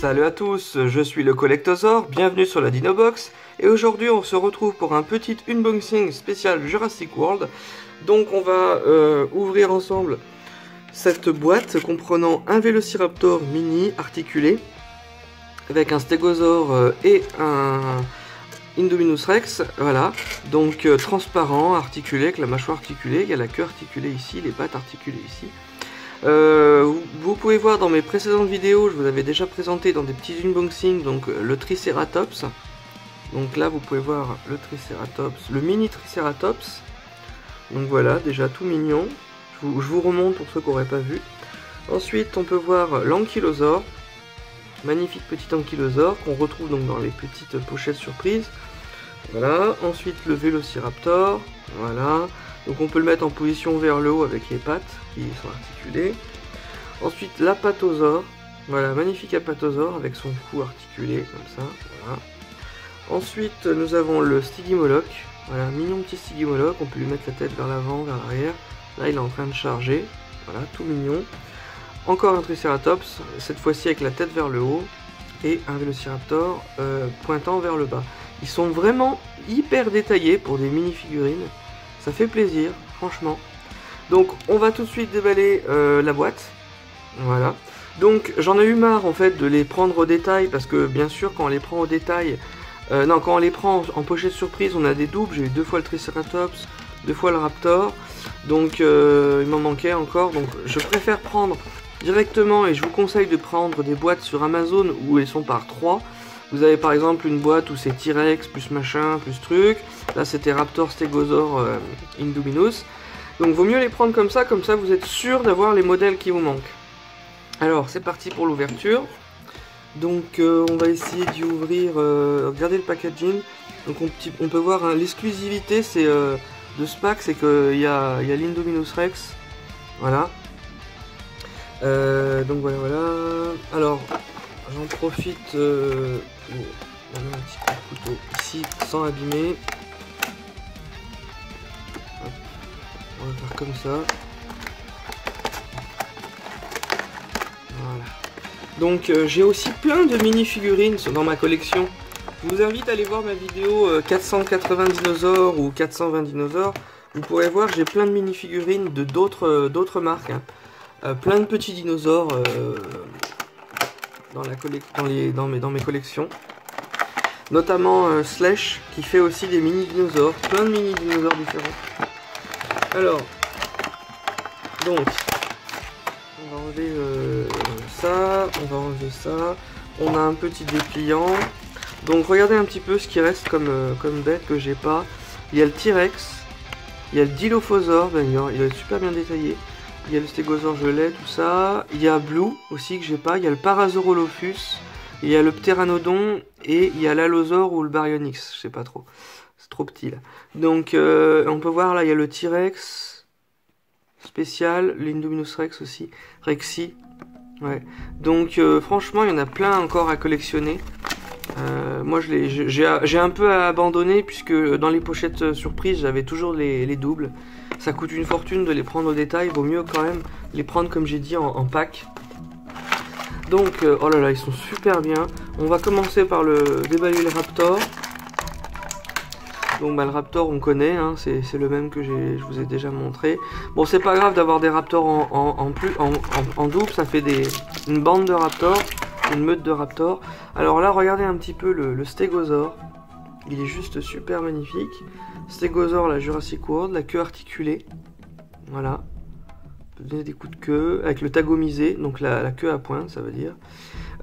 Salut à tous, je suis le Collectosaur, bienvenue sur la Dinobox et aujourd'hui on se retrouve pour un petit unboxing spécial Jurassic World. Donc on va ouvrir ensemble cette boîte comprenant un Vélociraptor mini articulé avec un Stégosaure et un Indominus Rex, voilà, donc transparent, articulé, avec la mâchoire articulée, il y a la queue articulée ici, les pattes articulées ici. Vous pouvez voir dans mes précédentes vidéos, je vous avais déjà présenté dans des petits unboxings donc le Triceratops. Donc là vous pouvez voir le Triceratops, le mini Triceratops. Donc voilà, déjà tout mignon. Je vous remonte pour ceux qui n'auraient pas vu. Ensuite on peut voir l'Ankylosaure, magnifique petit Ankylosaure qu'on retrouve donc dans les petites pochettes surprises. Voilà, ensuite le Vélociraptor, voilà. Donc on peut le mettre en position vers le haut avec les pattes qui sont articulées. Ensuite l'Apatosaure, voilà, magnifique Apatosaure avec son cou articulé comme ça, voilà. Ensuite nous avons le Stygimoloch, voilà, mignon petit Stygimoloch, on peut lui mettre la tête vers l'avant, vers l'arrière. Là il est en train de charger, voilà, tout mignon. Encore un Triceratops, cette fois-ci avec la tête vers le haut, et un Vélociraptor pointant vers le bas. Ils sont vraiment hyper détaillés pour des mini-figurines. Ça fait plaisir, franchement. Donc on va tout de suite déballer la boîte. Voilà. Donc j'en ai eu marre en fait de les prendre au détail, parce que bien sûr quand on les prend au détail, quand on les prend en pochette surprise, on a des doubles. J'ai eu 2 fois le Triceratops, 2 fois le Raptor. Donc il m'en manquait encore. Donc je préfère prendre directement, et je vous conseille de prendre des boîtes sur Amazon où elles sont par 3. Vous avez par exemple une boîte où c'est T-Rex, plus machin, plus truc. Là c'était Raptor, Stégosaure, Indominus. Donc vaut mieux les prendre comme ça vous êtes sûr d'avoir les modèles qui vous manquent. Alors c'est parti pour l'ouverture. Donc on va essayer d'y ouvrir, regardez le packaging. Donc on peut voir hein, l'exclusivité c'est de ce pack, c'est qu'il y a l'Indominus Rex. Voilà. Donc voilà. Alors j'en profite pour donner un petit coup de couteau ici sans abîmer. Hop. On va faire comme ça. Voilà. Donc j'ai aussi plein de mini-figurines dans ma collection. Je vous invite à aller voir ma vidéo 480 dinosaures ou 420 dinosaures. Vous pourrez voir, j'ai plein de mini-figurines de d'autres marques. Hein. Plein de petits dinosaures dans mes collections. Notamment Slash qui fait aussi des mini-dinosaures. Plein de mini-dinosaures différents. Alors, donc, on va enlever ça, on va enlever ça. On a un petit dépliant. Donc regardez un petit peu ce qui reste comme bête que j'ai pas. Il y a le T-Rex, il y a le Dilophosaure, d'ailleurs, il est super bien détaillé. Il y a le Stégosaure, je l'ai, tout ça. Il y a Blue aussi que j'ai pas. Il y a le Parasaurolophus. Il y a le Pteranodon. Et il y a l'Allosaure ou le Baryonyx. Je sais pas trop. C'est trop petit là. Donc on peut voir là, il y a le T-Rex spécial. L'Indominus Rex aussi. Rexy. Ouais. Donc franchement, il y en a plein encore à collectionner. Moi j'ai un peu abandonné puisque dans les pochettes surprises j'avais toujours les doubles. Ça coûte une fortune de les prendre au détail, vaut mieux quand même les prendre comme j'ai dit en pack. Donc oh là là, ils sont super bien. On va commencer par déballer le Raptor. Donc bah, le Raptor on connaît, hein, c'est le même que je vous ai déjà montré. Bon, c'est pas grave d'avoir des Raptors en double, ça fait une bande de Raptors, une meute de Raptors. Alors là regardez un petit peu le Stégosaure. Il est juste super magnifique. Stégosaure, la Jurassic World, la queue articulée. Voilà. On peut donner des coups de queue avec le tagomisé, donc la queue à pointe, ça veut dire.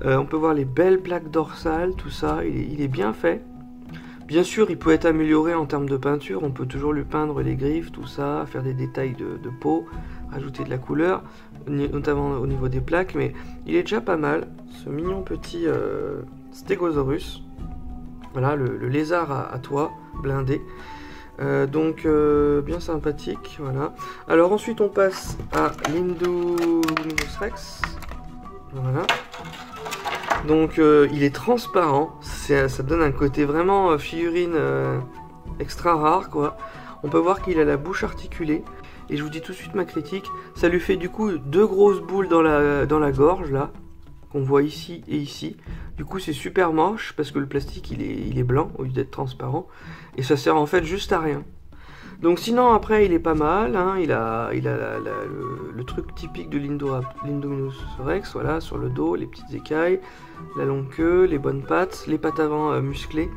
On peut voir les belles plaques dorsales, tout ça. Il est bien fait. Bien sûr, il peut être amélioré en termes de peinture. On peut toujours lui peindre les griffes, tout ça, faire des détails de peau, rajouter de la couleur, notamment au niveau des plaques. Mais il est déjà pas mal. Ce mignon petit Stégosaurus. Voilà, le lézard à toit blindé. Donc bien sympathique, voilà. Alors ensuite on passe à l'Indominus Rex. Voilà. Donc il est transparent, ça donne un côté vraiment figurine extra rare quoi. On peut voir qu'il a la bouche articulée. Et je vous dis tout de suite ma critique, ça lui fait du coup 2 grosses boules dans la gorge là. qu'on voit ici et ici. Du coup c'est super moche parce que le plastique il est blanc au lieu d'être transparent et ça sert en fait juste à rien. Donc sinon après il est pas mal, hein. il a le truc typique de l'Indominus Rex, voilà, sur le dos, les petites écailles, la longue queue, les bonnes pattes, les pattes avant musclées.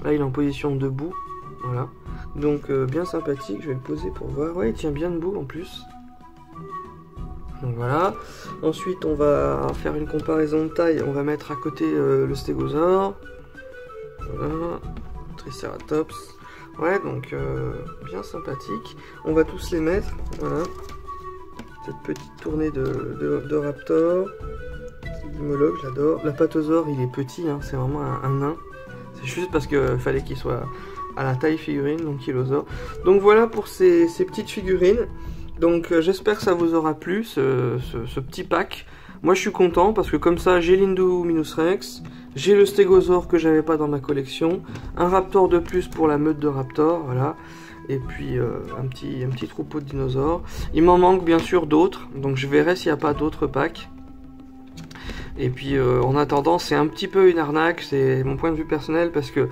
Là il est en position debout, voilà. Donc bien sympathique, je vais le poser pour voir. Ouais, il tient bien debout en plus. Donc voilà. Ensuite on va faire une comparaison de taille, on va mettre à côté le stégosaure. Voilà, Triceratops. Ouais, donc bien sympathique. On va tous les mettre, voilà. Cette petite tournée de Raptor. L'homologue, j'adore. L'Apatosaure, il est petit, hein, c'est vraiment un nain. C'est juste parce qu'il fallait qu'il soit à la taille figurine, donc Kilosaure. Donc voilà pour ces petites figurines. Donc j'espère que ça vous aura plu, ce petit pack. Moi je suis content parce que comme ça j'ai l'Indominus Rex, j'ai le Stégosaure que j'avais pas dans ma collection, un Raptor de plus pour la meute de Raptor, voilà, et puis un petit troupeau de dinosaures. Il m'en manque bien sûr d'autres, donc je verrai s'il n'y a pas d'autres packs. Et puis en attendant c'est un petit peu une arnaque, c'est mon point de vue personnel parce que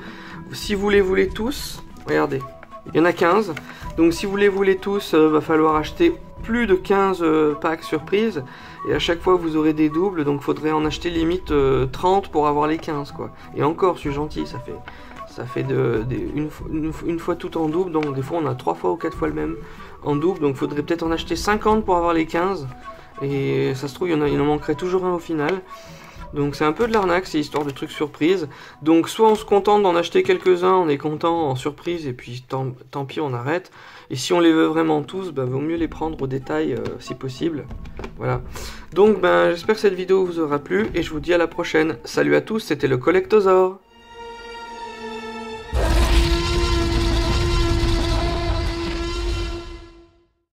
si vous les voulez tous, regardez, il y en a 15, donc si vous les voulez tous, va falloir acheter plus de 15 packs surprises, et à chaque fois vous aurez des doubles, donc faudrait en acheter limite 30 pour avoir les 15 quoi. Et encore, je suis gentil, ça fait une fois tout en double, donc des fois on a 3 fois ou 4 fois le même en double, donc faudrait peut-être en acheter 50 pour avoir les 15, et ça se trouve il en manquerait toujours un au final. Donc c'est un peu de l'arnaque, c'est histoire de trucs surprises. Donc soit on se contente d'en acheter quelques-uns, on est content en surprise et puis tant pis on arrête. Et si on les veut vraiment tous, bah, vaut mieux les prendre au détail si possible. Voilà. Donc j'espère que cette vidéo vous aura plu et je vous dis à la prochaine. Salut à tous, c'était le Collectosaure.